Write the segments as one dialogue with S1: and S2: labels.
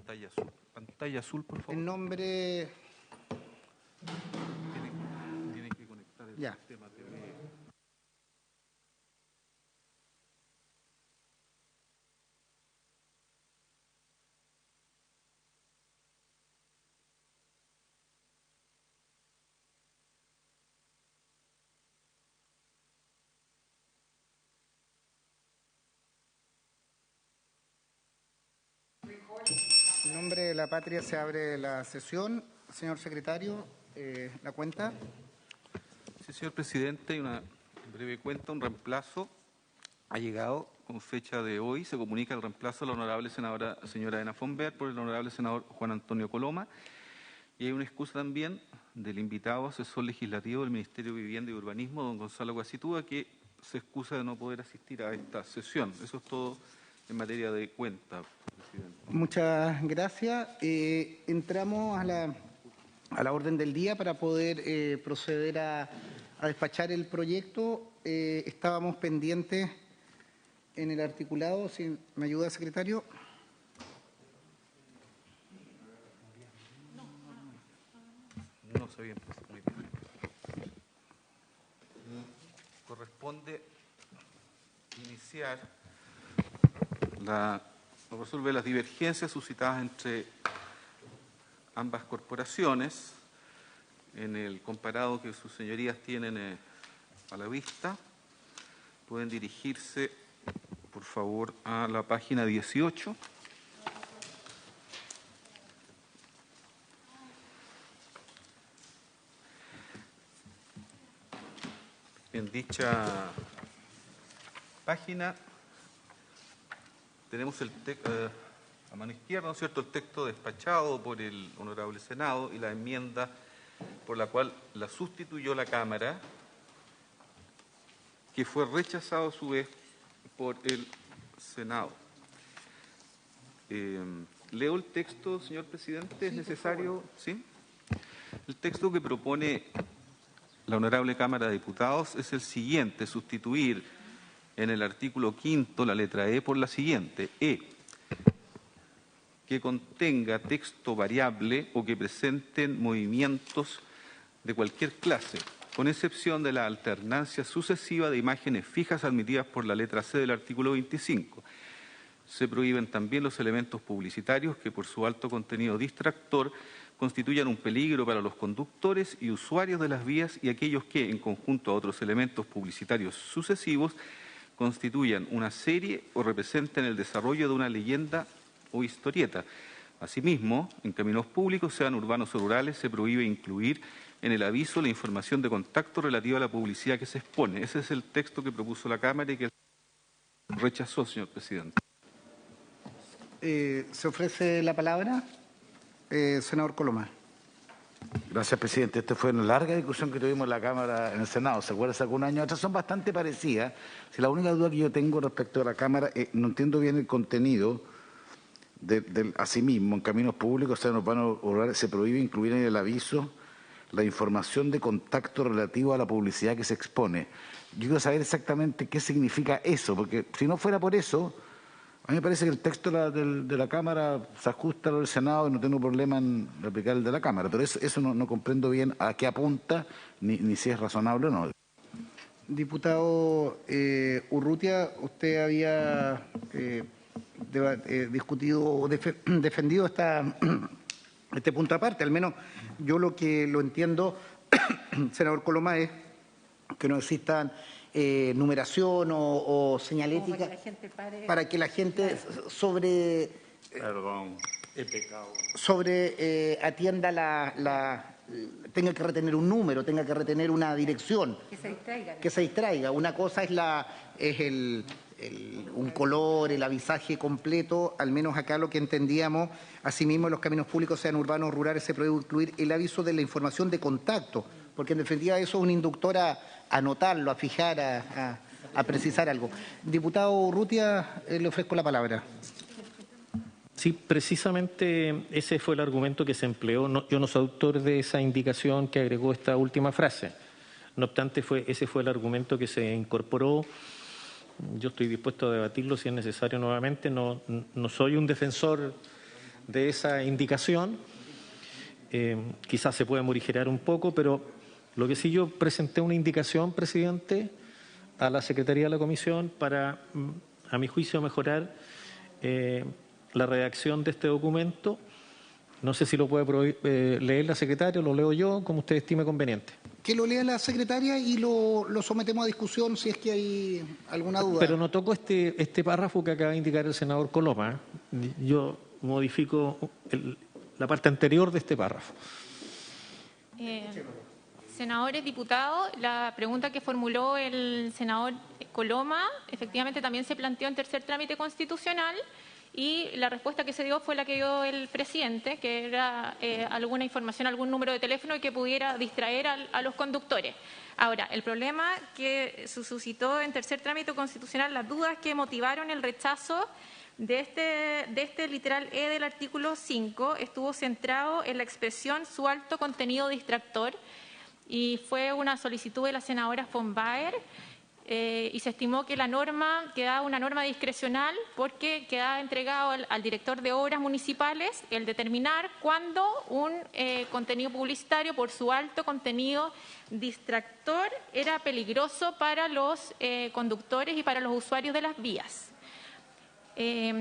S1: Pantalla azul, por favor.
S2: En nombre...
S1: Tienen que conectar el
S2: Ya.
S1: sistema TV.
S2: En nombre de la patria se abre la sesión. Señor secretario, la cuenta.
S1: Sí, señor presidente, hay una breve cuenta, un reemplazo. Ha llegado con fecha de hoy, se comunica el reemplazo a la honorable señora Ena Fonber por el honorable senador Juan Antonio Coloma. Y hay una excusa también del invitado asesor legislativo del Ministerio de Vivienda y Urbanismo, don Gonzalo Guasitúa, que se excusa de no poder asistir a esta sesión. Eso es todo en materia de cuenta, presidente.
S2: Muchas gracias. Entramos a la orden del día para poder proceder a despachar el proyecto. Estábamos pendientes en el articulado, si me ayuda, secretario.
S1: No se bien, muy bien. Corresponde iniciar resolver las divergencias suscitadas entre ambas corporaciones en el comparado que sus señorías tienen a la vista. Pueden dirigirse, por favor, a la página 18. En dicha página tenemos a mano izquierda, ¿no es cierto?, el texto despachado por el honorable Senado y la enmienda por la cual la sustituyó la Cámara, que fue rechazado a su vez por el Senado. ¿Leo el texto, señor presidente? ¿Es necesario? ¿Sí? El texto que propone la Honorable Cámara de Diputados es el siguiente: sustituir en el artículo 5º la letra E por la siguiente: E, que contenga texto variable o que presenten movimientos de cualquier clase, con excepción de la alternancia sucesiva de imágenes fijas admitidas por la letra C del artículo 25. Se prohíben también los elementos publicitarios que, por su alto contenido distractor, constituyan un peligro para los conductores y usuarios de las vías, y aquellos que, en conjunto a otros elementos publicitarios sucesivos, constituyan una serie o representen el desarrollo de una leyenda o historieta. Asimismo, en caminos públicos, sean urbanos o rurales, se prohíbe incluir en el aviso la información de contacto relativa a la publicidad que se expone. Ese es el texto que propuso la Cámara y que rechazó, señor presidente.
S2: ¿Se ofrece la palabra? Senador Coloma.
S3: Gracias, presidente. Esta fue una larga discusión que tuvimos en la Cámara, en el Senado. ¿Se acuerda? Hace algún año. Otras son bastante parecidas. Si la única duda que yo tengo respecto a la Cámara, no entiendo bien el contenido del asimismo, en caminos públicos, sean urbanos o rurales, se prohíbe incluir en el aviso la información de contacto relativo a la publicidad que se expone. Yo quiero saber exactamente qué significa eso, porque si no fuera por eso, a mí me parece que el texto de la Cámara se ajusta al del Senado y no tengo problema en aplicar el de la Cámara, pero eso no comprendo bien a qué apunta ni si es razonable o no.
S2: Diputado Urrutia, usted había discutido o defendido este punto aparte. Al menos yo lo que lo entiendo, senador Coloma, es que no existan numeración o señalética para que la gente sobre atienda tenga que retener un número, tenga que retener una dirección. Que se distraiga. Una cosa es un color, el avisaje completo, al menos acá lo que entendíamos. Asimismo, en los caminos públicos, sean urbanos o rurales, se puede incluir el aviso de la información de contacto, porque en definitiva eso es un inductor a anotarlo, a fijar, a precisar algo. Diputado Urrutia, le ofrezco la palabra.
S4: Sí, precisamente ese fue el argumento que se empleó. Yo no soy autor de esa indicación que agregó esta última frase. No obstante, ese fue el argumento que se incorporó. Yo estoy dispuesto a debatirlo si es necesario nuevamente. No soy un defensor de esa indicación. Quizás se puede morigerar un poco, pero lo que sí, yo presenté una indicación, presidente, a la Secretaría de la Comisión para, a mi juicio, mejorar la redacción de este documento. No sé si lo puede leer la secretaria, lo leo yo, como usted estime conveniente.
S2: Que lo lea la secretaria y lo sometemos a discusión si es que hay alguna duda.
S4: Pero no toco este párrafo que acaba de indicar el senador Coloma. Yo modifico la parte anterior de este párrafo.
S5: Senadores, diputados, la pregunta que formuló el senador Coloma efectivamente también se planteó en tercer trámite constitucional y la respuesta que se dio fue la que dio el presidente, que era alguna información, algún número de teléfono que pudiera distraer a los conductores. Ahora, el problema que suscitó en tercer trámite constitucional, las dudas que motivaron el rechazo de este literal E del artículo 5 estuvo centrado en la expresión su alto contenido distractor y fue una solicitud de la senadora von Baer y se estimó que la norma quedaba una norma discrecional porque quedaba entregado al director de obras municipales el determinar cuándo un contenido publicitario por su alto contenido distractor era peligroso para los conductores y para los usuarios de las vías.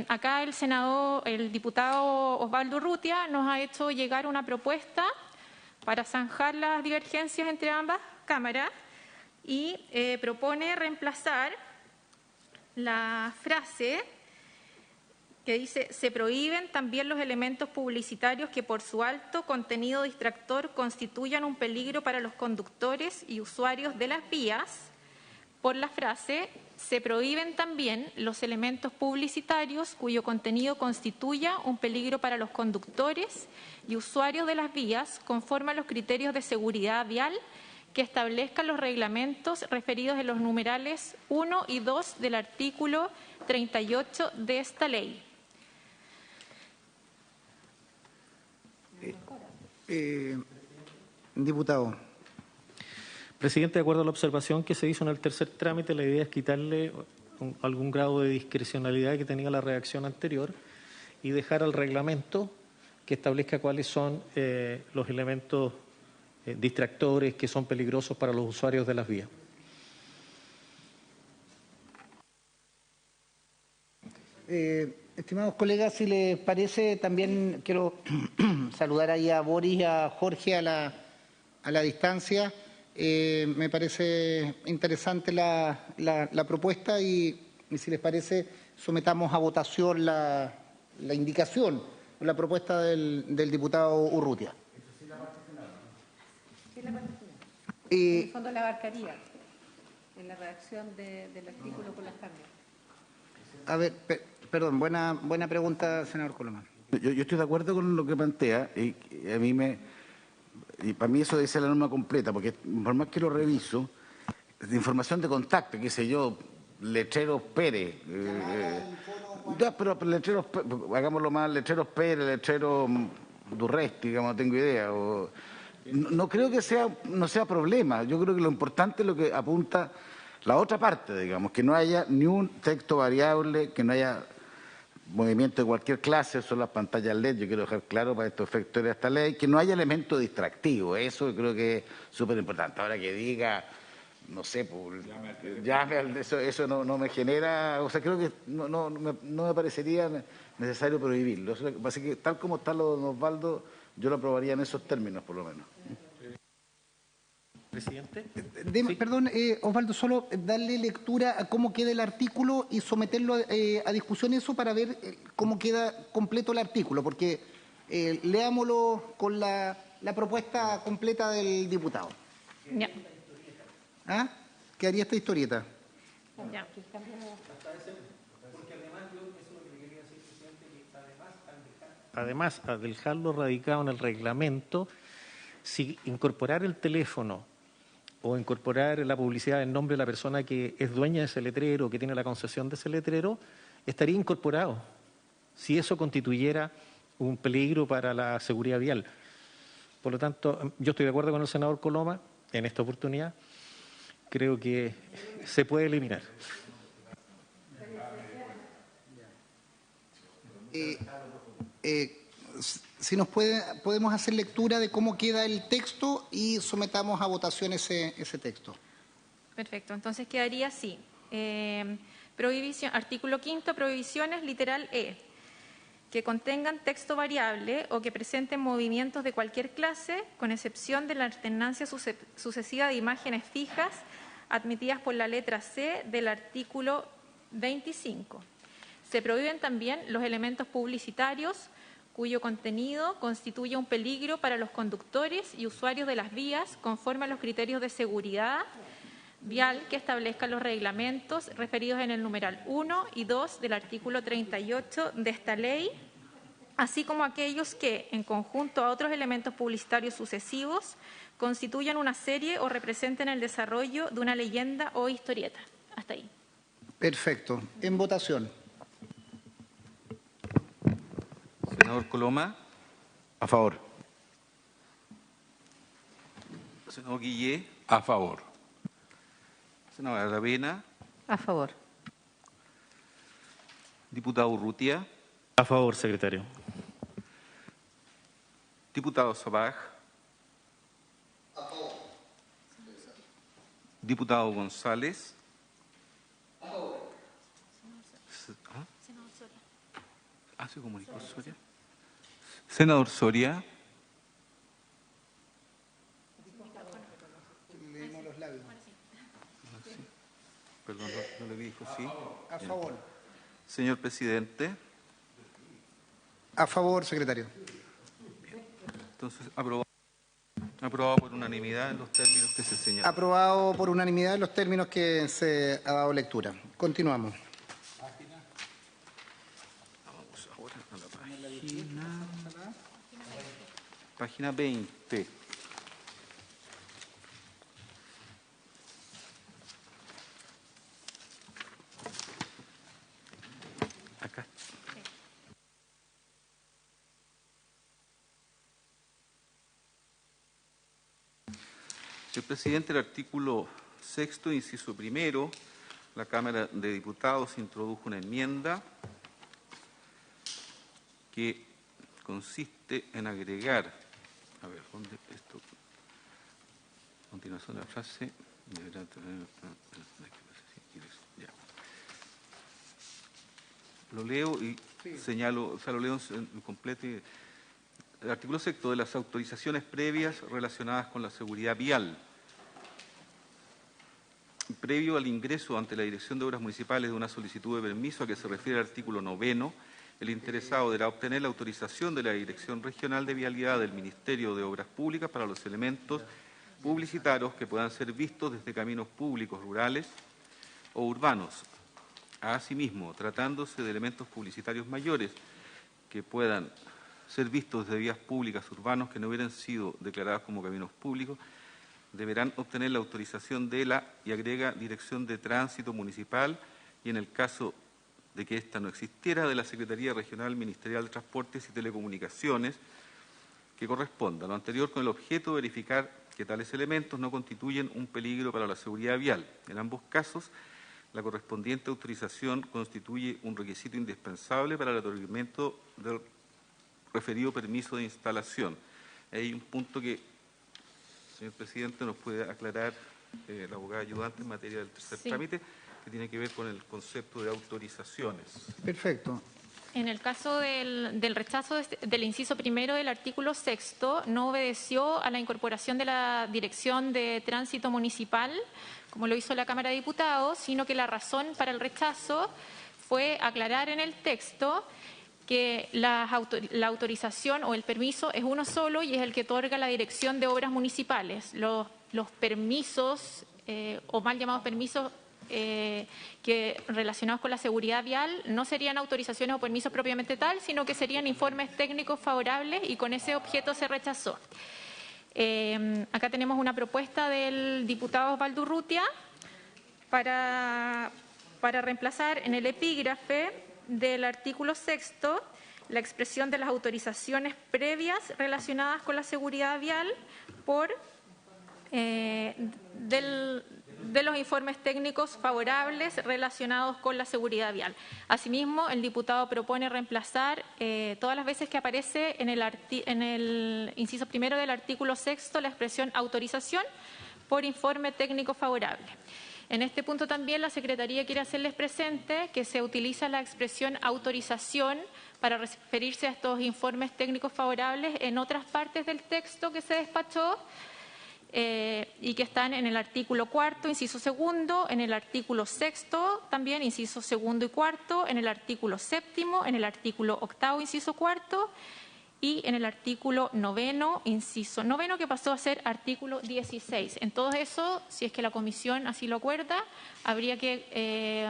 S5: Acá el diputado Osvaldo Urrutia nos ha hecho llegar una propuesta para zanjar las divergencias entre ambas cámaras y propone reemplazar la frase que dice: se prohíben también los elementos publicitarios que por su alto contenido distractor constituyan un peligro para los conductores y usuarios de las vías, por la frase: se prohíben también los elementos publicitarios cuyo contenido constituya un peligro para los conductores y usuarios de las vías conforme a los criterios de seguridad vial que establezcan los reglamentos referidos en los numerales 1 y 2 del artículo 38 de esta ley.
S2: Diputado.
S4: Presidente, de acuerdo a la observación que se hizo en el tercer trámite, la idea es quitarle algún grado de discrecionalidad que tenía la redacción anterior y dejar al reglamento que establezca cuáles son los elementos distractores que son peligrosos para los usuarios de las vías.
S2: Estimados colegas, si les parece, también quiero saludar ahí a Boris y a Jorge a la distancia. Me parece interesante la propuesta y si les parece, sometamos a votación la indicación, la propuesta del diputado Urrutia.
S6: En el fondo la abarcaría en la redacción del artículo con las cambios.
S2: A ver, perdón, buena pregunta, senador Colomán.
S3: Yo estoy de acuerdo con lo que plantea y para mí eso debe ser la norma completa, porque por más que lo reviso, de información de contacto, qué sé yo, letreros Pérez, pero letreros, hagámoslo más, letreros Pérez, letreros Durresti, digamos, no tengo idea. No creo que no sea problema. Yo creo que lo importante es lo que apunta la otra parte, digamos, que no haya ni un texto variable, que no haya movimiento de cualquier clase, son las pantallas LED, yo quiero dejar claro para estos efectos de esta ley, que no haya elemento distractivo, eso creo que es súper importante. Ahora que diga, no sé, eso no me genera, o sea, creo que no me parecería necesario prohibirlo. Así que tal como está lo de don Osvaldo, yo lo aprobaría en esos términos, por lo menos.
S4: Presidente.
S2: Sí. Perdón, Osvaldo, solo darle lectura a cómo queda el artículo y someterlo a discusión eso para ver cómo queda completo el artículo, porque leámoslo con la propuesta completa del diputado.
S5: Ya.
S2: ¿Ah? Quedaría esta historieta.
S5: Ya.
S4: Además, al dejarlo radicado en el reglamento, si incorporar el teléfono o incorporar la publicidad en nombre de la persona que es dueña de ese letrero, que tiene la concesión de ese letrero, estaría incorporado, si eso constituyera un peligro para la seguridad vial. Por lo tanto, yo estoy de acuerdo con el senador Coloma en esta oportunidad. Creo que se puede eliminar.
S2: si nos podemos hacer lectura de cómo queda el texto y sometamos a votación ese texto.
S5: Perfecto, entonces quedaría así. Artículo 5, prohibiciones, literal E, que contengan texto variable o que presenten movimientos de cualquier clase, con excepción de la alternancia sucesiva de imágenes fijas admitidas por la letra C del artículo 25. Se prohíben también los elementos publicitarios cuyo contenido constituye un peligro para los conductores y usuarios de las vías conforme a los criterios de seguridad vial que establezcan los reglamentos referidos en el numeral 1 y 2 del artículo 38 de esta ley, así como aquellos que, en conjunto a otros elementos publicitarios sucesivos, constituyan una serie o representen el desarrollo de una leyenda o historieta. Hasta ahí.
S2: Perfecto. En votación.
S1: Senador Coloma.
S3: A favor.
S1: Senador Guillé.
S3: A favor.
S1: Senadora Aravena.
S6: A favor.
S1: Diputado Urrutia.
S4: A favor, secretario.
S1: Diputado Sabaj.
S2: A favor.
S1: Diputado González.
S2: A favor.
S5: Senador Soria.
S1: ¿Se comunicó Soria? Senador Soria.
S2: Leemos los labios.
S1: Perdón, no le dijo sí.
S2: A favor.
S1: Señor presidente.
S2: A favor, secretario.
S1: Entonces, aprobado por unanimidad en los términos que se señalan.
S2: Aprobado por unanimidad en los términos que se ha dado lectura. Continuamos.
S1: Vamos ahora a la página 20. Acá. Señor presidente, el artículo 6, inciso primero, la Cámara de Diputados introdujo una enmienda que consiste en agregar, a ver, ¿dónde esto? Continuación de la frase. Ya. Lo leo y señalo, o sea, lo leo en completo. El artículo 6 de las autorizaciones previas relacionadas con la seguridad vial. Previo al ingreso ante la Dirección de Obras Municipales de una solicitud de permiso a que se refiere el artículo 9, el interesado deberá obtener la autorización de la Dirección Regional de Vialidad del Ministerio de Obras Públicas para los elementos publicitarios que puedan ser vistos desde caminos públicos rurales o urbanos. Asimismo, tratándose de elementos publicitarios mayores que puedan ser vistos desde vías públicas urbanos que no hubieran sido declarados como caminos públicos, deberán obtener la autorización de la, y agrega, Dirección de Tránsito Municipal y, en el caso de que ésta no existiera, de la Secretaría Regional Ministerial de Transportes y Telecomunicaciones que corresponda. Lo anterior con el objeto de verificar que tales elementos no constituyen un peligro para la seguridad vial. En ambos casos, la correspondiente autorización constituye un requisito indispensable para el otorgamiento del referido permiso de instalación. Hay un punto que, señor presidente, nos puede aclarar la abogada ayudante en materia del tercer trámite, que tiene que ver con el concepto de autorizaciones.
S2: Perfecto.
S5: En el caso del rechazo del inciso primero del artículo 6, no obedeció a la incorporación de la Dirección de Tránsito Municipal, como lo hizo la Cámara de Diputados, sino que la razón para el rechazo fue aclarar en el texto que la autorización o el permiso es uno solo y es el que otorga la Dirección de Obras Municipales. Los permisos, o mal llamados permisos, que relacionados con la seguridad vial no serían autorizaciones o permisos propiamente tal, sino que serían informes técnicos favorables y con ese objeto se rechazó. Acá tenemos una propuesta del diputado Osvaldo Urrutia para reemplazar en el epígrafe del artículo 6 la expresión de las autorizaciones previas relacionadas con la seguridad vial por de los informes técnicos favorables relacionados con la seguridad vial. Asimismo, el diputado propone reemplazar todas las veces que aparece en el inciso primero del artículo 6 la expresión autorización por informe técnico favorable. En este punto también la Secretaría quiere hacerles presente que se utiliza la expresión autorización para referirse a estos informes técnicos favorables en otras partes del texto que se despachó y que están en el artículo 4, inciso 2, en el artículo 6, también inciso 2 y 4, en el artículo 7, en el artículo 8, inciso 4, y en el artículo 9, inciso 9, que pasó a ser artículo 16. En todo eso, si es que la comisión así lo acuerda, habría que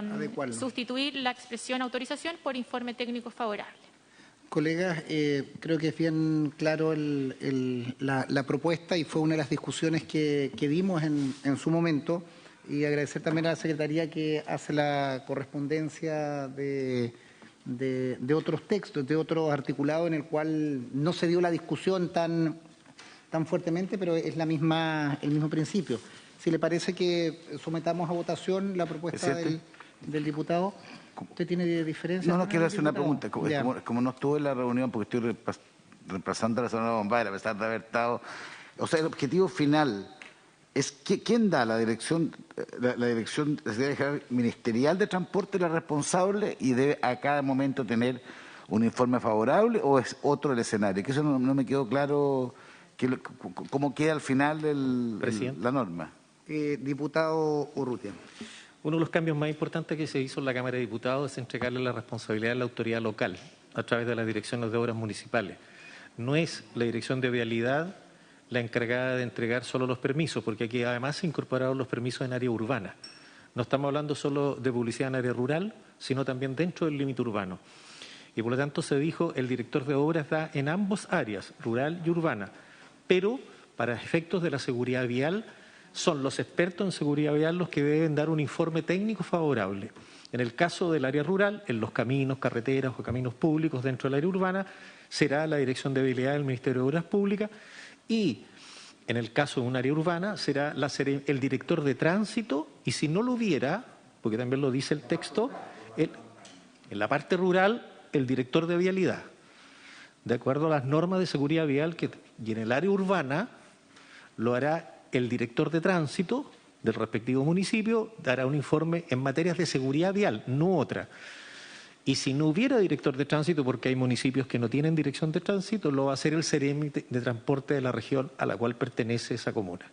S5: sustituir la expresión autorización por informe técnico favorable.
S2: Colegas, creo que es bien claro la propuesta y fue una de las discusiones que dimos en su momento, y agradecer también a la Secretaría que hace la correspondencia de otros textos, de otros articulados en el cual no se dio la discusión tan fuertemente, pero es el mismo principio. Si le parece que sometamos a votación la propuesta del diputado. ¿Usted tiene diferencias?
S3: No, quiero hacer una pregunta. Como no estuve en la reunión, porque estoy reemplazando a la señora Bombay, a pesar de haber estado... O sea, el objetivo final es ¿quién da la dirección? La dirección ministerial de transporte, la responsable, y debe a cada momento tener un informe favorable, o es otro el escenario? Que eso no me quedó claro, cómo queda al final la norma.
S2: Diputado Urrutia.
S4: Uno de los cambios más importantes que se hizo en la Cámara de Diputados es entregarle la responsabilidad a la autoridad local a través de las direcciones de obras municipales. No es la Dirección de Vialidad la encargada de entregar solo los permisos, porque aquí además se incorporaron los permisos en área urbana. No estamos hablando solo de publicidad en área rural, sino también dentro del límite urbano. Y por lo tanto se dijo, el director de obras da en ambas áreas, rural y urbana, pero para efectos de la seguridad vial, son los expertos en seguridad vial los que deben dar un informe técnico favorable. En el caso del área rural, en los caminos, carreteras o caminos públicos dentro del área urbana, será la Dirección de Vialidad del Ministerio de Obras Públicas, y en el caso de un área urbana será el director de tránsito, y si no lo hubiera, porque también lo dice el texto, en la parte rural, el director de vialidad, de acuerdo a las normas de seguridad vial, y en el área urbana lo hará el director de tránsito del respectivo municipio, dará un informe en materias de seguridad vial, no otra. Y si no hubiera director de tránsito, porque hay municipios que no tienen dirección de tránsito, lo va a hacer el Ceremi de Transporte de la región a la cual pertenece esa comuna.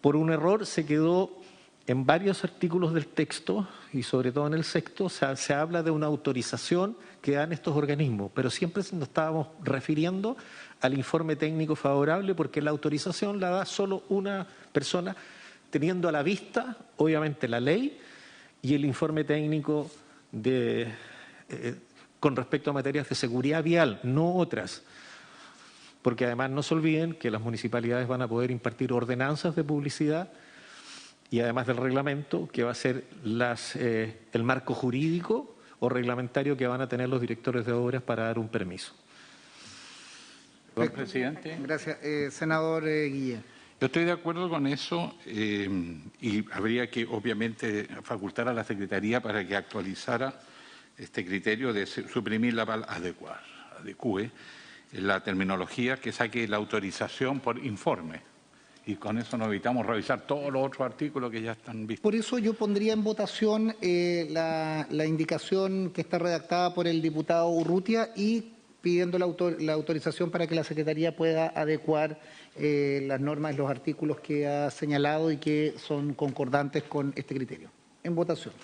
S4: Por un error se quedó en varios artículos del texto, y sobre todo en el sexto, se habla de una autorización que dan estos organismos, pero siempre nos estábamos refiriendo al informe técnico favorable, porque la autorización la da solo una persona, teniendo a la vista, obviamente, la ley y el informe técnico con respecto a materias de seguridad vial, no otras. Porque además no se olviden que las municipalidades van a poder impartir ordenanzas de publicidad, y además del reglamento, que va a ser el marco jurídico o reglamentario que van a tener los directores de obras para dar un permiso.
S7: Señor presidente.
S2: Gracias. Senador Guillén.
S7: Yo estoy de acuerdo con eso, y habría que, obviamente, facultar a la Secretaría para que actualizara este criterio de suprimir la palabra adecue, la terminología, que saque la autorización por informe. Y con eso nos evitamos revisar todos los otros artículos que ya están vistos.
S2: Por eso yo pondría en votación la indicación que está redactada por el diputado Urrutia, y pidiendo la autorización para que la Secretaría pueda adecuar las normas, los artículos que ha señalado y que son concordantes con este criterio. En votación.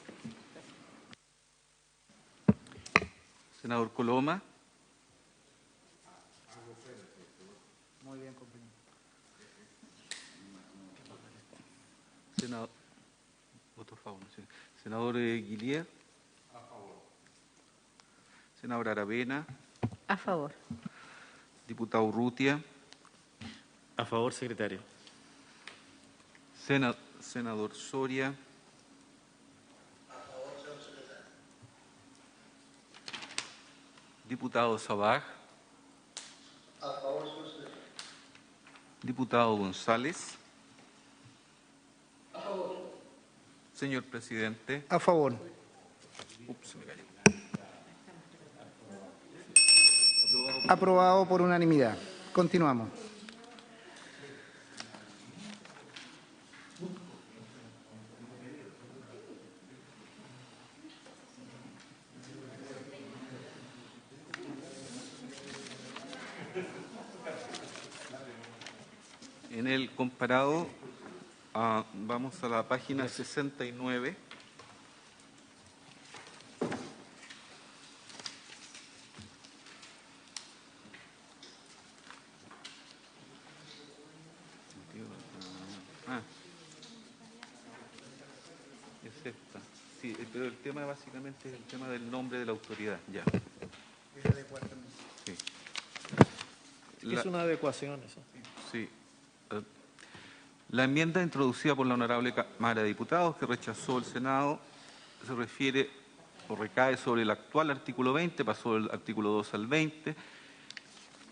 S1: Senador Coloma.
S2: Muy bien, compañero.
S1: Senador, voto a favor. Senador Guillier. A favor. Senadora Aravena.
S6: A favor.
S1: Diputado Urrutia.
S4: A favor, secretario.
S1: Senador Soria.
S8: A favor, señor secretario.
S1: Diputado Sabaj.
S8: A favor, señor secretario.
S1: Diputado González.
S8: A favor.
S1: Señor presidente.
S2: A favor.
S1: Ups, se me cayó.
S2: Aprobado por unanimidad. Continuamos.
S1: En el comparado, vamos a la página 69. Es esta. Sí, pero el tema básicamente es el tema del nombre de la autoridad. Ya. Sí.
S4: Es una adecuación eso.
S1: Sí. La enmienda introducida por la Honorable Cámara de Diputados, que rechazó el Senado, se refiere o recae sobre el actual artículo 20, pasó del artículo 2 al 20,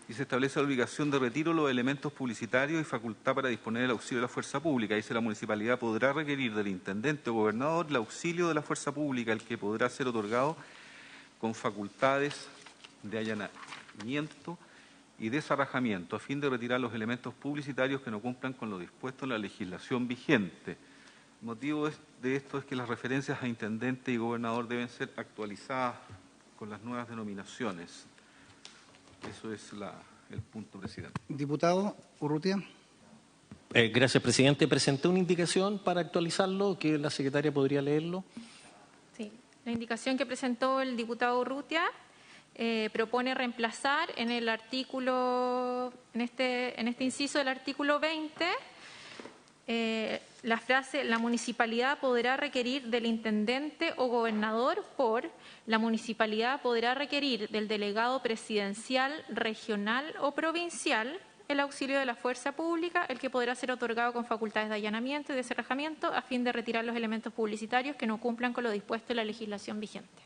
S1: y se establece la obligación de retiro de los elementos publicitarios y facultad para disponer del auxilio de la fuerza pública. Dice: la municipalidad podrá requerir del intendente o gobernador el auxilio de la fuerza pública, el que podrá ser otorgado con facultades de allanamiento y desarrajamiento, a fin de retirar los elementos publicitarios que no cumplan con lo dispuesto en la legislación vigente. El motivo de esto es que las referencias a intendente y gobernador deben ser actualizadas con las nuevas denominaciones. Eso es el punto, presidente.
S2: Diputado Urrutia.
S4: Gracias, presidente. Presenté una indicación para actualizarlo, que la secretaria podría leerlo.
S5: Sí, la indicación que presentó el diputado Urrutia propone reemplazar en el artículo, en este inciso del artículo 20, la frase: la municipalidad podrá requerir del intendente o gobernador por: la municipalidad podrá requerir del delegado presidencial, regional o provincial el auxilio de la fuerza pública, el que podrá ser otorgado con facultades de allanamiento y desarrajamiento, a fin de retirar los elementos publicitarios que no cumplan con lo dispuesto en la legislación vigente.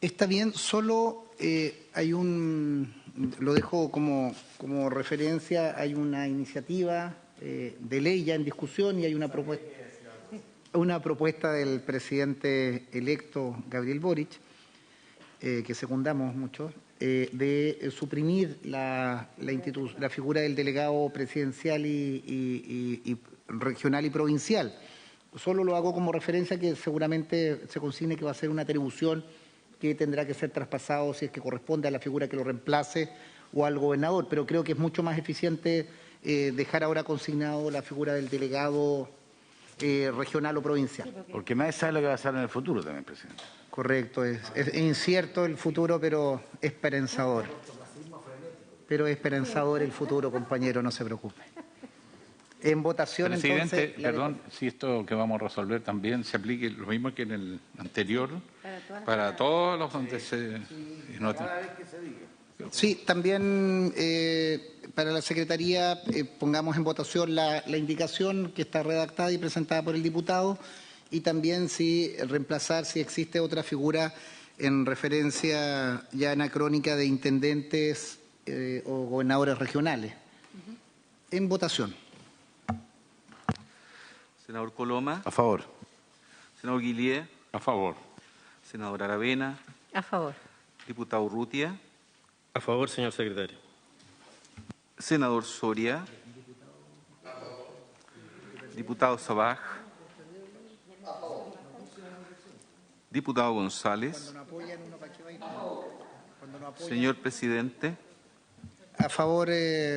S2: Está bien, solo hay lo dejo como referencia, hay una iniciativa de ley ya en discusión y hay una propuesta del presidente electo Gabriel Boric, que secundamos mucho, de suprimir la figura del delegado presidencial y regional y provincial. Solo lo hago como referencia, que seguramente se consigne que va a ser una atribución que tendrá que ser traspasado, si es que corresponde, a la figura que lo reemplace o al gobernador, pero creo que es mucho más eficiente dejar ahora consignado la figura del delegado regional o provincial.
S3: Porque nadie sabe lo que va a pasar en el futuro también, presidente.
S2: Correcto, es incierto el futuro, pero esperanzador. Pero esperanzador el futuro, compañero, no se preocupe. En votación,
S7: presidente,
S2: entonces...
S7: perdón, si esto que vamos a resolver también se aplique lo mismo que en el anterior, para todos los donde se...
S2: Sí, también para la Secretaría pongamos en votación la indicación que está redactada y presentada por el diputado, y también reemplazar si existe otra figura en referencia ya anacrónica de intendentes o gobernadores regionales. En votación.
S1: Senador Coloma.
S3: A favor.
S1: Senador Guillier.
S7: A favor.
S1: Senador Aravena.
S6: A favor.
S1: Diputado Urrutia.
S4: A favor, señor secretario.
S1: Senador Soria. Diputado Sabaj. Diputado González. Señor presidente.
S2: A favor,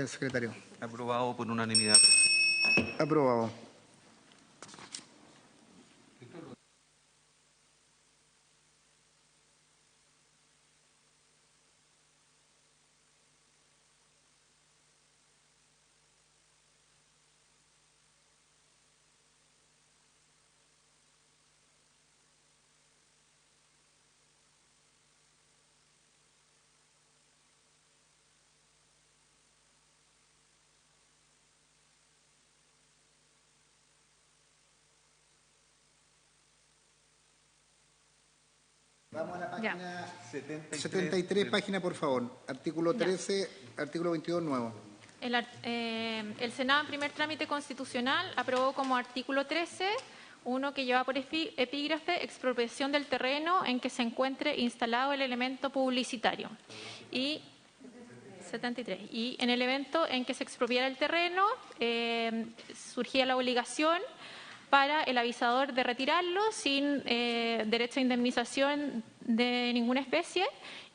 S2: secretario.
S1: Aprobado por unanimidad.
S2: Aprobado. Vamos a la página 73, página por favor. Artículo 13, artículo 22 nuevo.
S5: El Senado en primer trámite constitucional aprobó como artículo 13 uno que lleva por epígrafe expropiación del terreno en que se encuentre instalado el elemento publicitario. Y 73. Y en el evento en que se expropiara el terreno, surgía la obligación para el avisador de retirarlo sin derecho a indemnización de ninguna especie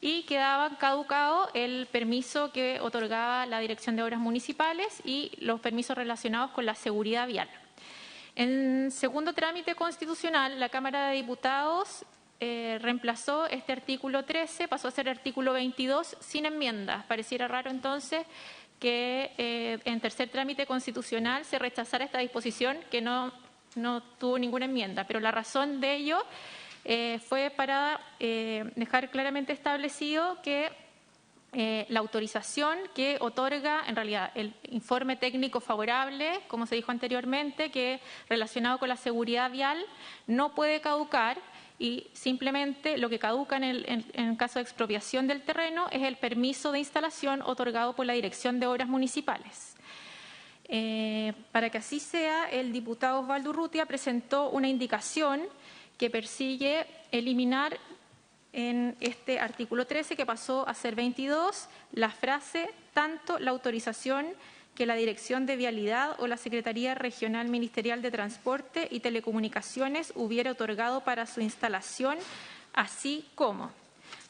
S5: y quedaba caducado el permiso que otorgaba la Dirección de Obras Municipales y los permisos relacionados con la seguridad vial. En segundo trámite constitucional, la Cámara de Diputados reemplazó este artículo 13, pasó a ser artículo 22 sin enmiendas. Pareciera raro entonces que en tercer trámite constitucional se rechazara esta disposición que no tuvo ninguna enmienda, pero la razón de ello fue para dejar claramente establecido que la autorización que otorga, en realidad, el informe técnico favorable, como se dijo anteriormente, que relacionado con la seguridad vial, no puede caducar y simplemente lo que caduca en caso de expropiación del terreno es el permiso de instalación otorgado por la Dirección de Obras Municipales. Para que así sea, el diputado Osvaldo Urrutia presentó una indicación que persigue eliminar en este artículo 13, que pasó a ser 22, la frase tanto la autorización que la Dirección de Vialidad o la Secretaría Regional Ministerial de Transporte y Telecomunicaciones hubiera otorgado para su instalación, así como.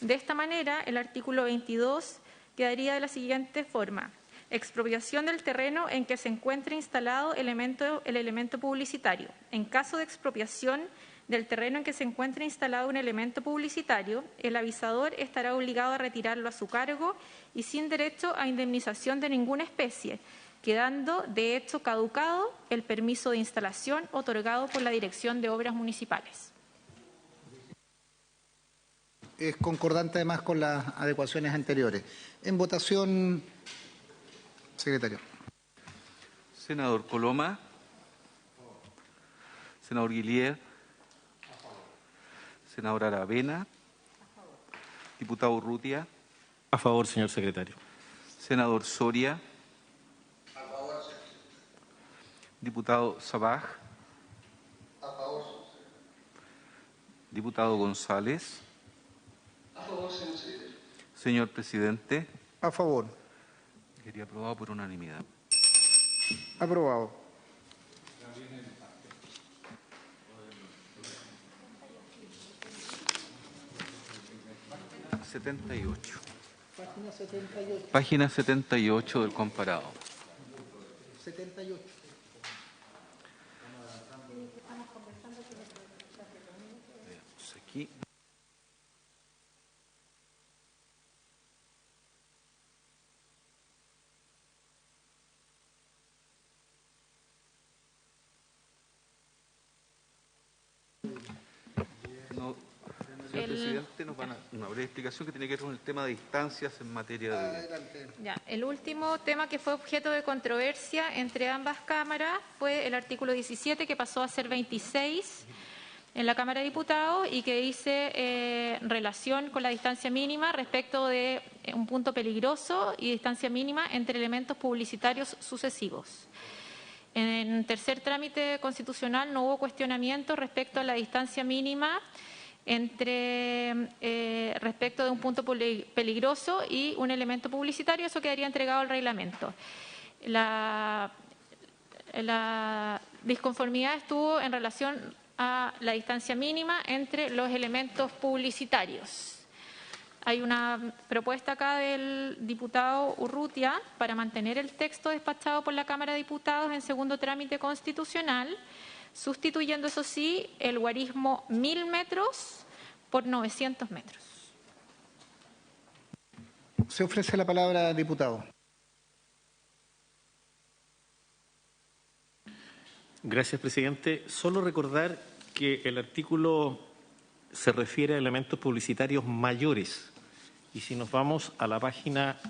S5: De esta manera, el artículo 22 quedaría de la siguiente forma. Expropiación del terreno en que se encuentre instalado el elemento publicitario. En caso de expropiación del terreno en que se encuentre instalado un elemento publicitario, el avisador estará obligado a retirarlo a su cargo y sin derecho a indemnización de ninguna especie, quedando de hecho caducado el permiso de instalación otorgado por la Dirección de Obras Municipales.
S2: Es concordante además con las adecuaciones anteriores. En votación, secretario.
S1: Senador Coloma. Senador Guillier. Senadora Aravena. Diputado Urrutia.
S4: A favor, señor secretario.
S1: Senador Soria.
S8: A favor, señor.
S1: Diputado Sabaj.
S8: A favor, señor.
S1: Diputado González.
S8: A favor, señor secretario.
S1: Señor presidente.
S2: A favor.
S1: Quería aprobado por unanimidad.
S2: Aprobado. Página 78 del comparado. 78. Aquí. Señor presidente, nos van a una breve explicación que tiene que ver con el tema de distancias en materia de...
S5: Ya, el último tema que fue objeto de controversia entre ambas cámaras fue el artículo 17, que pasó a ser 26 en la Cámara de Diputados y que dice relación con la distancia mínima respecto de un punto peligroso y distancia mínima entre elementos publicitarios sucesivos. En tercer trámite constitucional no hubo cuestionamiento respecto a la distancia mínima respecto de un punto peligroso y un elemento publicitario. Eso quedaría entregado al reglamento. La disconformidad estuvo en relación a la distancia mínima entre los elementos publicitarios. Hay una propuesta acá del diputado Urrutia para mantener el texto despachado por la Cámara de Diputados en segundo trámite constitucional, sustituyendo, eso sí, el guarismo 1000 metros por 900 metros.
S2: Se ofrece la palabra, diputado.
S4: Gracias, presidente. Solo recordar que el artículo se refiere a elementos publicitarios mayores. Y si nos vamos a la página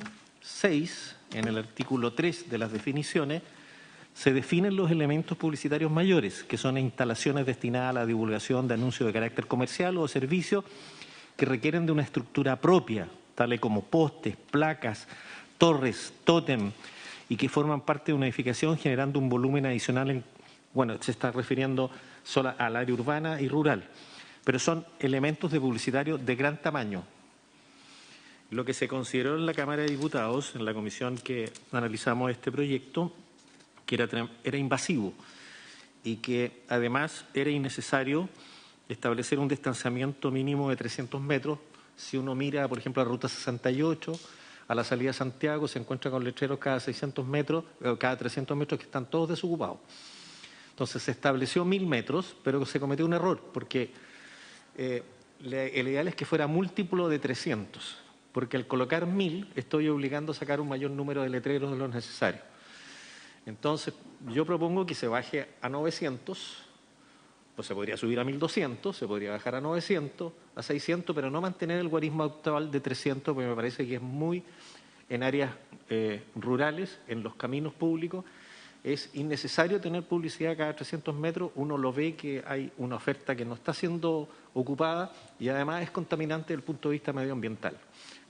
S4: 6, en el artículo 3 de las definiciones, se definen los elementos publicitarios mayores, que son instalaciones destinadas a la divulgación de anuncios de carácter comercial o servicios que requieren de una estructura propia, tales como postes, placas, torres, tótem y que forman parte de una edificación generando un volumen adicional bueno, se está refiriendo solo al área urbana y rural, pero son elementos de publicitario de gran tamaño. Lo que se consideró en la Cámara de Diputados, en la comisión que analizamos este proyecto, que era invasivo y que además era innecesario establecer un distanciamiento mínimo de 300 metros. Si uno mira, por ejemplo, la Ruta 68, a la salida de Santiago se encuentra con letreros cada 600 metros, cada 300 metros que están todos desocupados. Entonces se estableció 1000 metros, pero se cometió un error, porque el ideal es que fuera múltiplo de 300, porque al colocar 1000 estoy obligando a sacar un mayor número de letreros de lo necesario. Entonces yo propongo que se baje a 900, pues se podría subir a 1200, se podría bajar a 900, a 600, pero no mantener el guarismo actual de 300, porque me parece que es muy en áreas rurales, en los caminos públicos. Es innecesario tener publicidad cada 300 metros, uno lo ve que hay una oferta que no está siendo ocupada y además es contaminante desde el punto de vista medioambiental,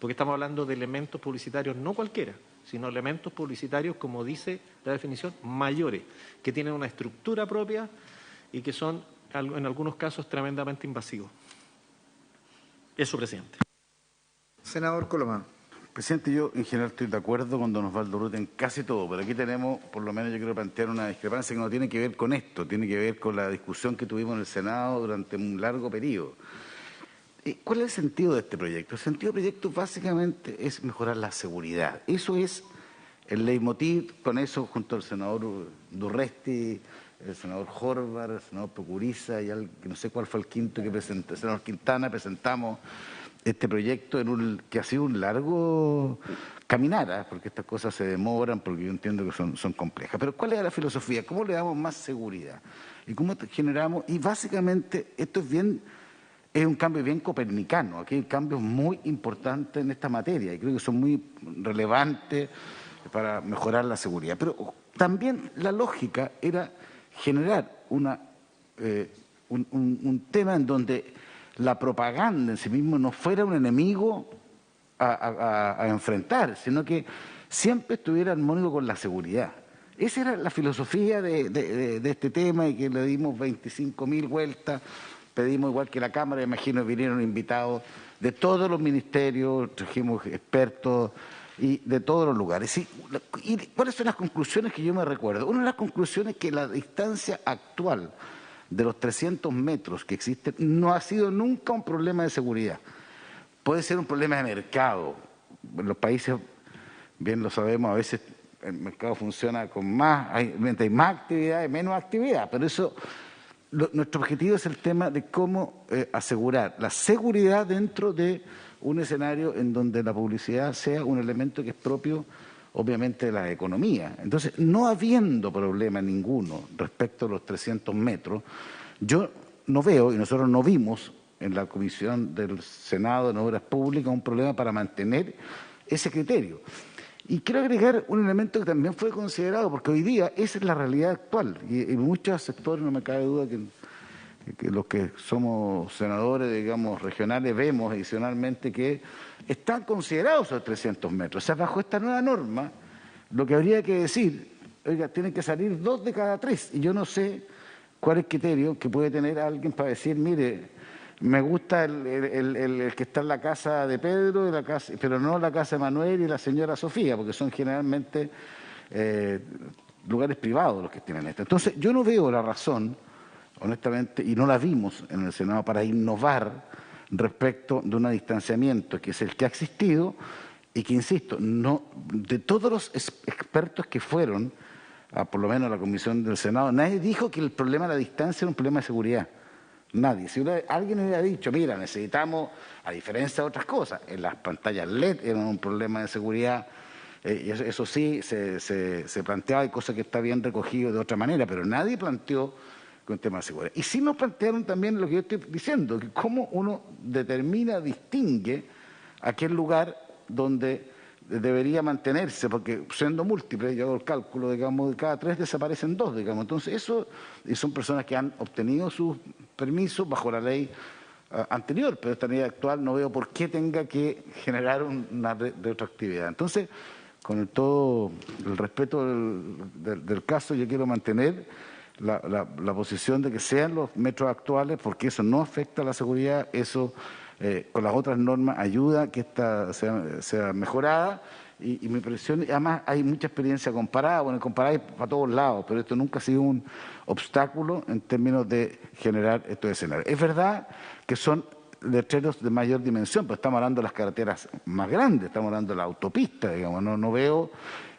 S4: porque estamos hablando de elementos publicitarios no cualquiera, sino elementos publicitarios, como dice la definición, mayores, que tienen una estructura propia y que son en algunos casos tremendamente invasivos. Eso, presidente.
S2: Senador Coloma.
S3: Presidente, yo en general estoy de acuerdo con don Osvaldo Urrutia en casi todo, pero aquí tenemos, por lo menos yo quiero plantear una discrepancia que no tiene que ver con esto, tiene que ver con la discusión que tuvimos en el Senado durante un largo periodo. ¿Cuál es el sentido de este proyecto? El sentido del proyecto básicamente es mejorar la seguridad. Eso es el leitmotiv, con eso junto al senador Durresti, el senador Horvath, el senador Procuriza y no sé cuál fue el quinto que presentó, el senador Quintana, presentamos este proyecto que ha sido un largo caminar, porque estas cosas se demoran, porque yo entiendo que son complejas. Pero ¿cuál es la filosofía? ¿Cómo le damos más seguridad? ¿Y cómo generamos? Y básicamente esto es un cambio bien copernicano. Aquí hay cambios muy importantes en esta materia y creo que son muy relevantes para mejorar la seguridad. Pero también la lógica era generar un tema en donde la propaganda en sí mismo no fuera un enemigo a enfrentar, sino que siempre estuviera armónico con la seguridad. Esa era la filosofía de este tema y que le dimos 25.000 vueltas, pedimos igual que la Cámara, imagino vinieron invitados de todos los ministerios, trajimos expertos y de todos los lugares. ¿Y cuáles son las conclusiones que yo me recuerdo? Una de las conclusiones es que la distancia actual de los 300 metros que existen no ha sido nunca un problema de seguridad. Puede ser un problema de mercado. En los países, bien lo sabemos, a veces el mercado funciona con hay más actividad y menos actividad, pero eso, nuestro objetivo es el tema de cómo asegurar la seguridad dentro de un escenario en donde la publicidad sea un elemento que es propio, obviamente, de la economía. Entonces, no habiendo problema ninguno respecto a los 300 metros, yo no veo, y nosotros no vimos en la Comisión del Senado en Obras Públicas, un problema para mantener ese criterio. Y quiero agregar un elemento que también fue considerado, porque hoy día esa es la realidad actual, y en muchos sectores no me cabe duda que los que somos senadores, digamos, regionales, vemos adicionalmente que están considerados esos 300 metros. O sea, bajo esta nueva norma, lo que habría que decir, oiga, tienen que salir 2 de cada 3, y yo no sé cuál es el criterio que puede tener alguien para decir, mire, me gusta el que está en la casa de Pedro, pero no la casa de Manuel y la señora Sofía, porque son generalmente lugares privados los que tienen esto. Entonces, yo no veo la razón, honestamente, y no la vimos en el Senado, para innovar respecto de un distanciamiento que es el que ha existido y que, insisto, no, de todos los expertos que fueron, por lo menos a la Comisión del Senado, nadie dijo que el problema de la distancia era un problema de seguridad. Nadie. Si alguien hubiera dicho, mira, necesitamos, a diferencia de otras cosas, en las pantallas LED eran un problema de seguridad, y eso sí se planteaba, hay cosas que está bien recogido de otra manera, pero nadie planteó con tema de seguridad. Y sí nos plantearon también lo que yo estoy diciendo, que cómo uno distingue aquel lugar donde debería mantenerse, porque siendo múltiples, yo hago el cálculo, digamos, de cada 3 desaparecen 2, digamos. Entonces, eso, y son personas que han obtenido sus permisos bajo la ley anterior, pero esta ley actual no veo por qué tenga que generar una retroactividad. Entonces, con todo el respeto del caso, yo quiero mantener la posición de que sean los metros actuales, porque eso no afecta a la seguridad, eso con las otras normas ayuda a que esta sea mejorada. Y mi impresión, además hay mucha experiencia comparada, bueno, comparada para todos lados, pero esto nunca ha sido un obstáculo en términos de generar estos escenarios. Es verdad que son letreros de mayor dimensión, pero estamos hablando de las carreteras más grandes, estamos hablando de la autopista, digamos, no veo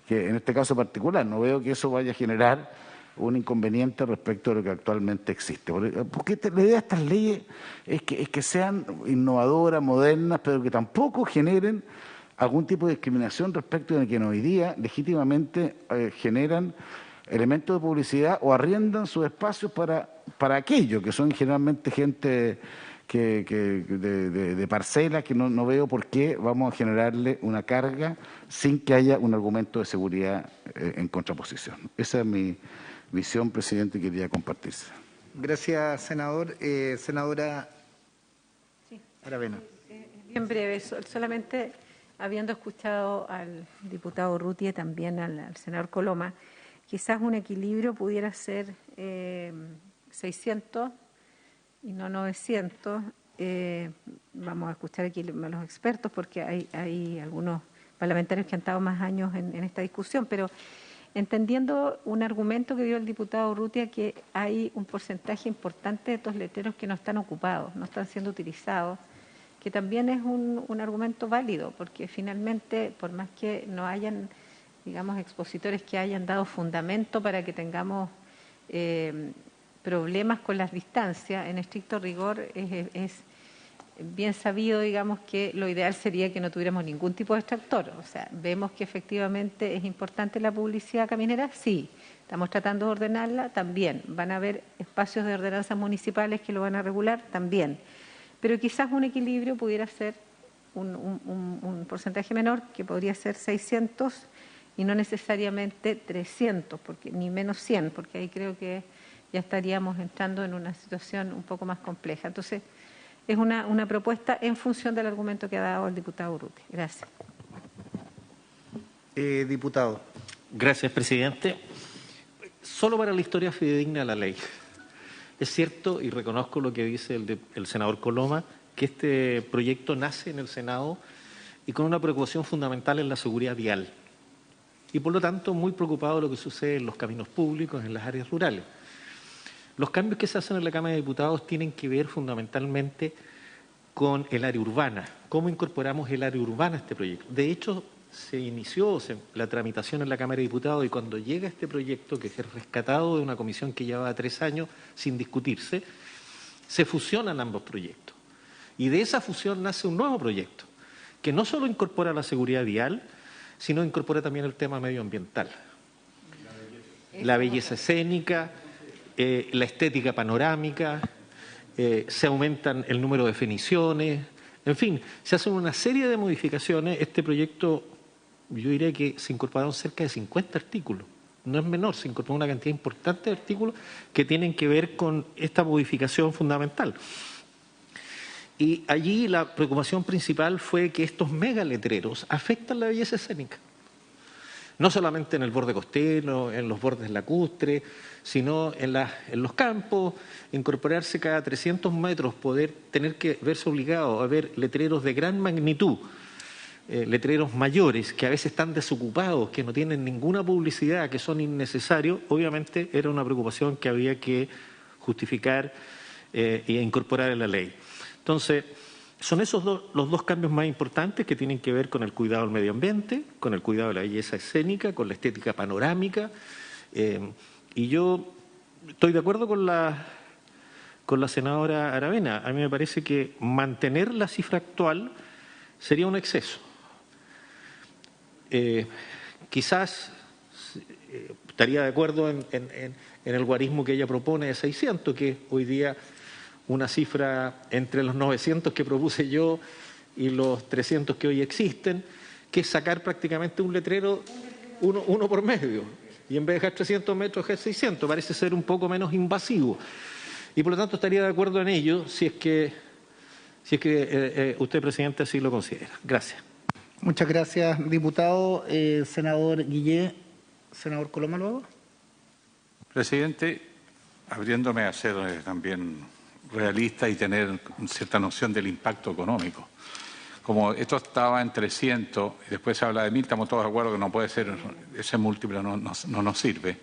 S3: que, en este caso particular, no veo que eso vaya a generar un inconveniente respecto de lo que actualmente existe. Porque la idea de estas leyes es que sean innovadoras, modernas, pero que tampoco generen algún tipo de discriminación respecto de quienes hoy día legítimamente generan elementos de publicidad o arriendan sus espacios para aquello, que son generalmente gente de parcelas, que no veo por qué vamos a generarle una carga sin que haya un argumento de seguridad en contraposición. Esa es mi visión, presidente, y quería compartirse.
S2: Gracias, senador. Senadora Aravena.
S6: Bien breve, solamente habiendo escuchado al diputado Urrutia y también al senador Coloma, quizás un equilibrio pudiera ser 600 y no 900. Vamos a escuchar aquí a los expertos porque hay algunos parlamentarios que han estado más años en esta discusión, pero entendiendo un argumento que dio el diputado Urrutia, que hay un porcentaje importante de estos letreros que no están ocupados, no están siendo utilizados, que también es un argumento válido, porque finalmente, por más que no hayan, digamos, expositores que hayan dado fundamento para que tengamos problemas con las distancias, en estricto rigor es bien sabido, digamos, que lo ideal sería que no tuviéramos ningún tipo de extractor. O sea, vemos que efectivamente es importante la publicidad caminera, sí. Estamos tratando de ordenarla, también. Van a haber espacios de ordenanzas municipales que lo van a regular, también. Pero quizás un equilibrio pudiera ser un porcentaje menor, que podría ser 600 y no necesariamente 300, porque, ni menos 100, porque ahí creo que ya estaríamos entrando en una situación un poco más compleja. Entonces, es una propuesta en función del argumento que ha dado el diputado Urrutia. Gracias.
S2: Diputado.
S4: Gracias, presidente. Solo para la historia fidedigna de la ley. Es cierto, y reconozco lo que dice el senador Coloma, que este proyecto nace en el Senado y con una preocupación fundamental en la seguridad vial. Y por lo tanto, muy preocupado de lo que sucede en los caminos públicos, en las áreas rurales. Los cambios que se hacen en la Cámara de Diputados tienen que ver fundamentalmente con el área urbana. ¿Cómo incorporamos el área urbana a este proyecto? De hecho, se inició la tramitación en la Cámara de Diputados y cuando llega este proyecto, que es rescatado de una comisión que llevaba 3 años sin discutirse, se fusionan ambos proyectos. Y de esa fusión nace un nuevo proyecto, que no solo incorpora la seguridad vial, sino incorpora también el tema medioambiental. La belleza escénica, la estética panorámica, se aumentan el número de definiciones, en fin, se hacen una serie de modificaciones. Este proyecto, yo diría que se incorporaron cerca de 50 artículos, no es menor, se incorporó una cantidad importante de artículos que tienen que ver con esta modificación fundamental. Y allí la preocupación principal fue que estos megaletreros afectan la belleza escénica. No solamente en el borde costero, en los bordes lacustres, sino en los campos, incorporarse cada 300 metros, tener que verse obligado a ver letreros de gran magnitud, letreros mayores que a veces están desocupados, que no tienen ninguna publicidad, que son innecesarios, obviamente era una preocupación que había que justificar e incorporar en la ley. Entonces, son esos los dos cambios más importantes que tienen que ver con el cuidado del medio ambiente, con el cuidado de la belleza escénica, con la estética panorámica. Y yo estoy de acuerdo con la senadora Aravena. A mí me parece que mantener la cifra actual sería un exceso. Quizás estaría de acuerdo en el guarismo que ella propone de 600, que hoy día una cifra entre los 900 que propuse yo y los 300 que hoy existen, que es sacar prácticamente un letrero uno por medio. Y en vez de dejar 300 metros, dejar 600. Parece ser un poco menos invasivo. Y por lo tanto estaría de acuerdo en ello si es que usted, presidente, así lo considera. Gracias.
S2: Muchas gracias, diputado. Senador Guillé. Senador Coloma, luego.
S7: Presidente, abriéndome a ser también realista y tener cierta noción del impacto económico. Como esto estaba en 300 y después se habla de 1000, estamos todos de acuerdo que no puede ser, ese múltiplo no nos sirve.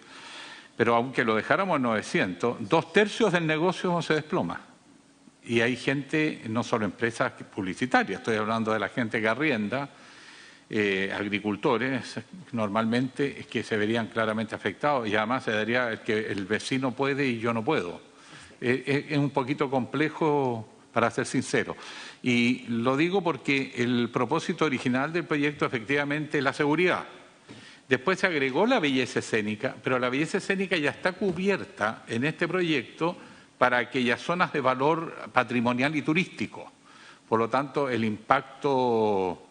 S7: Pero aunque lo dejáramos en 900, 2/3 del negocio se desploma. Y hay gente, no solo empresas publicitarias, estoy hablando de la gente que arrienda, agricultores, normalmente es que se verían claramente afectados y además se daría que el vecino puede y yo no puedo. Es un poquito complejo, para ser sincero. Y lo digo porque el propósito original del proyecto efectivamente es la seguridad. Después se agregó la belleza escénica, pero la belleza escénica ya está cubierta en este proyecto para aquellas zonas de valor patrimonial y turístico. Por lo tanto, el impacto,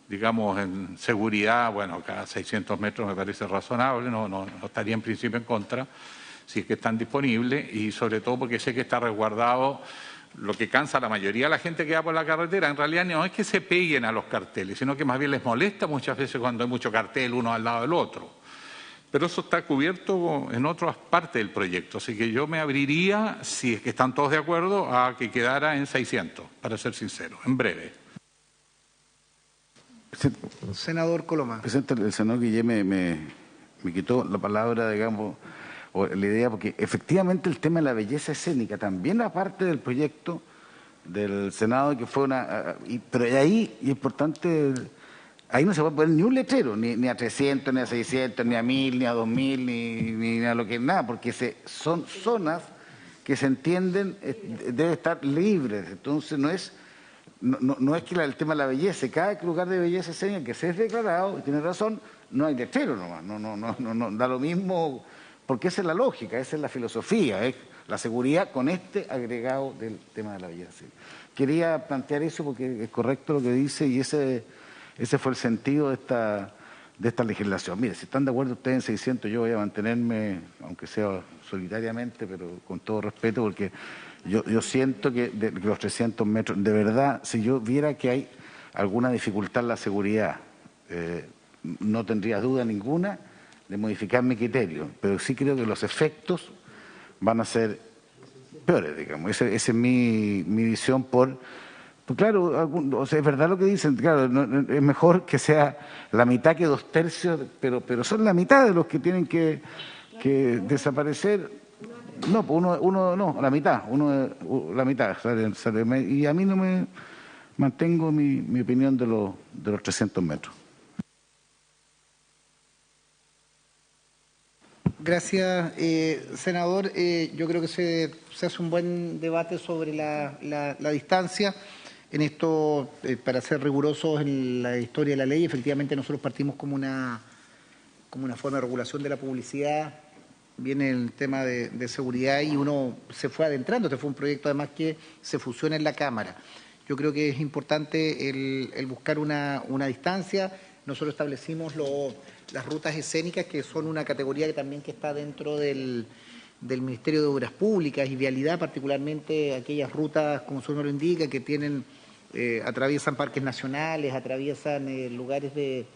S7: digamos, en seguridad, bueno, cada 600 metros me parece razonable, no estaría en principio en contra, si es que están disponibles, y sobre todo porque sé que está resguardado. Lo que cansa a la mayoría de la gente que va por la carretera, en realidad no es que se peguen a los carteles, sino que más bien les molesta muchas veces cuando hay mucho cartel uno al lado del otro. Pero eso está cubierto en otras partes del proyecto, así que yo me abriría, si es que están todos de acuerdo, a que quedara en 600, para ser sincero, en breve.
S2: Senador Coloma.
S3: Presidente, el senador Guillén me quitó la palabra, digamos, o la idea, porque efectivamente el tema de la belleza escénica también aparte del proyecto del Senado, que fue pero ahí, y es importante, ahí no se puede poner ni un letrero, ni a 300, ni a 600, ni a 1000, ni a 2000, ni a lo que es nada, porque son zonas que se entienden, deben estar libres. Entonces no es que el tema de la belleza, cada lugar de belleza escénica que se es declarado, y tiene razón, no hay letrero nomás, no da lo mismo. Porque esa es la lógica, esa es la filosofía, es la seguridad con este agregado del tema de la belleza. Quería plantear eso porque es correcto lo que dice y ese fue el sentido de esta legislación. Mire, si están de acuerdo ustedes en 600, yo voy a mantenerme, aunque sea solitariamente, pero con todo respeto, porque yo siento que de los 300 metros, de verdad, si yo viera que hay alguna dificultad en la seguridad, no tendría duda ninguna de modificar mi criterio, pero sí creo que los efectos van a ser peores, digamos. Esa es mi visión pues claro, o sea, es verdad lo que dicen, claro, es mejor que sea la mitad que 2/3, pero son la mitad de los que tienen que desaparecer. No, pues uno no, la mitad, la mitad. Y a mí no me mantengo mi opinión de los 300 metros.
S2: Gracias, senador. Yo creo que se hace un buen debate sobre la distancia. En esto, para ser rigurosos en la historia de la ley, efectivamente nosotros partimos como una forma de regulación de la publicidad. Viene el tema de seguridad y uno se fue adentrando. Este fue un proyecto además que se fusiona en la Cámara. Yo creo que es importante el buscar una distancia. Nosotros establecimos las rutas escénicas, que son una categoría que también está dentro del Ministerio de Obras Públicas y Vialidad, particularmente aquellas rutas, como su nombre lo indica, que atraviesan parques nacionales, atraviesan lugares de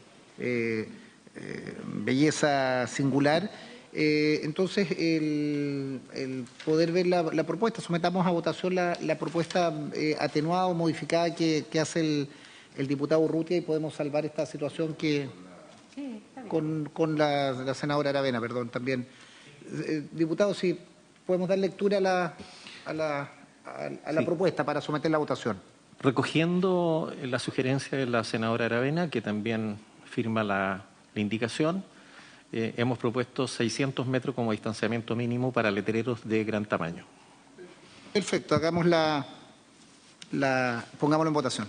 S2: belleza singular. Entonces, el poder ver la propuesta, sometamos a votación la propuesta atenuada o modificada que hace el diputado Urrutia y podemos salvar esta situación que con la senadora Aravena, perdón, también. Diputado, si podemos dar lectura a la propuesta para someterla a votación.
S4: Recogiendo la sugerencia de la senadora Aravena, que también firma la indicación, hemos propuesto 600 metros como distanciamiento mínimo para letreros de gran tamaño.
S2: Perfecto, pongámoslo en votación.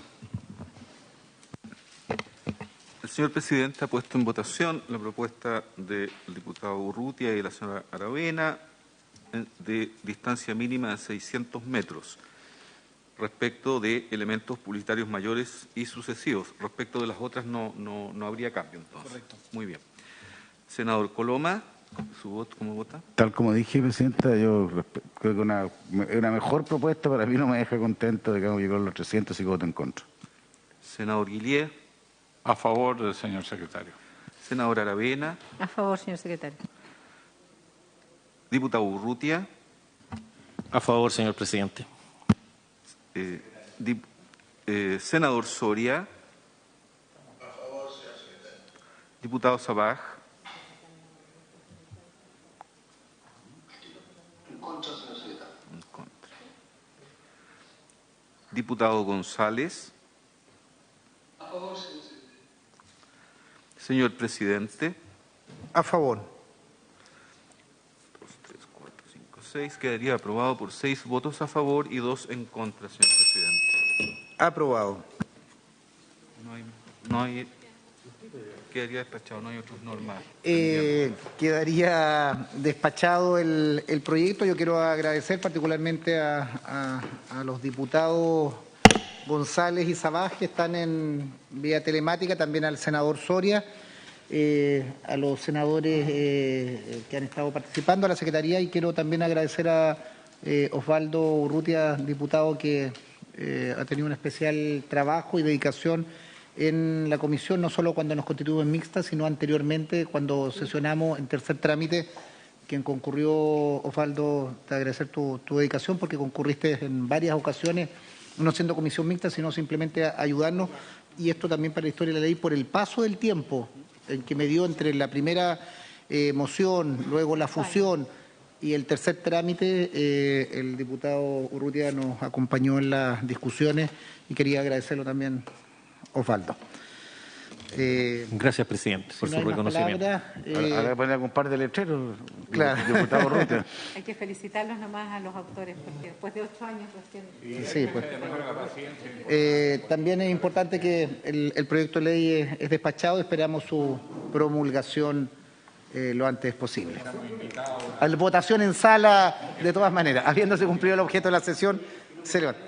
S1: El señor presidente ha puesto en votación la propuesta del diputado Urrutia y de la señora Aravena de distancia mínima de 600 metros respecto de elementos publicitarios mayores y sucesivos. Respecto de las otras no habría cambio, entonces.
S2: Correcto.
S1: Muy bien. Senador Coloma, ¿su voto cómo vota?
S3: Tal como dije, Presidenta, yo creo que una mejor propuesta para mí no me deja contento de que hemos llegado a los 300 y que voto en contra.
S1: Senador Guillier.
S7: A favor, señor secretario.
S1: Senador Aravena.
S6: A favor, señor secretario.
S1: Diputado Urrutia.
S4: A favor, señor presidente.
S1: Senador Soria.
S8: A favor, señor secretario.
S1: Diputado Sabaj.
S8: En contra, señor secretario.
S1: En contra. Diputado González.
S8: A favor, señor secretario.
S1: Señor presidente.
S2: A favor.
S1: 2, 3, 4, 5, 6. Quedaría aprobado por 6 votos a favor y 2 en contra, señor presidente.
S2: Aprobado.
S1: No hay quedaría despachado, no hay otros normas.
S2: Quedaría despachado el proyecto. Yo quiero agradecer particularmente a los diputados González y Sabaj, que están en vía telemática, también al senador Soria, a los senadores que han estado participando, a la Secretaría, y quiero también agradecer a Osvaldo Urrutia, diputado, que ha tenido un especial trabajo y dedicación en la comisión, no solo cuando nos constituimos en mixta, sino anteriormente cuando sesionamos en tercer trámite, quien concurrió. Osvaldo, te agradecer tu dedicación, porque concurriste en varias ocasiones, no siendo comisión mixta, sino simplemente a ayudarnos, y esto también para la historia de la ley, por el paso del tiempo en que me dio entre la primera moción, luego la fusión y el tercer trámite. El diputado Urrutia nos acompañó en las discusiones y quería agradecerlo también, Osvaldo.
S4: Gracias, presidente, por su reconocimiento.
S3: Ahora que poner algún par de letreros,
S2: Claro.
S3: diputado Urrutia.
S6: Hay que felicitarlos nomás a los autores, porque después de 8 años recién.
S2: Sí, pues. También es importante que el proyecto de ley es despachado. Esperamos su promulgación lo antes posible. A la votación en sala, de todas maneras, habiéndose cumplido el objeto de la sesión, se levanta.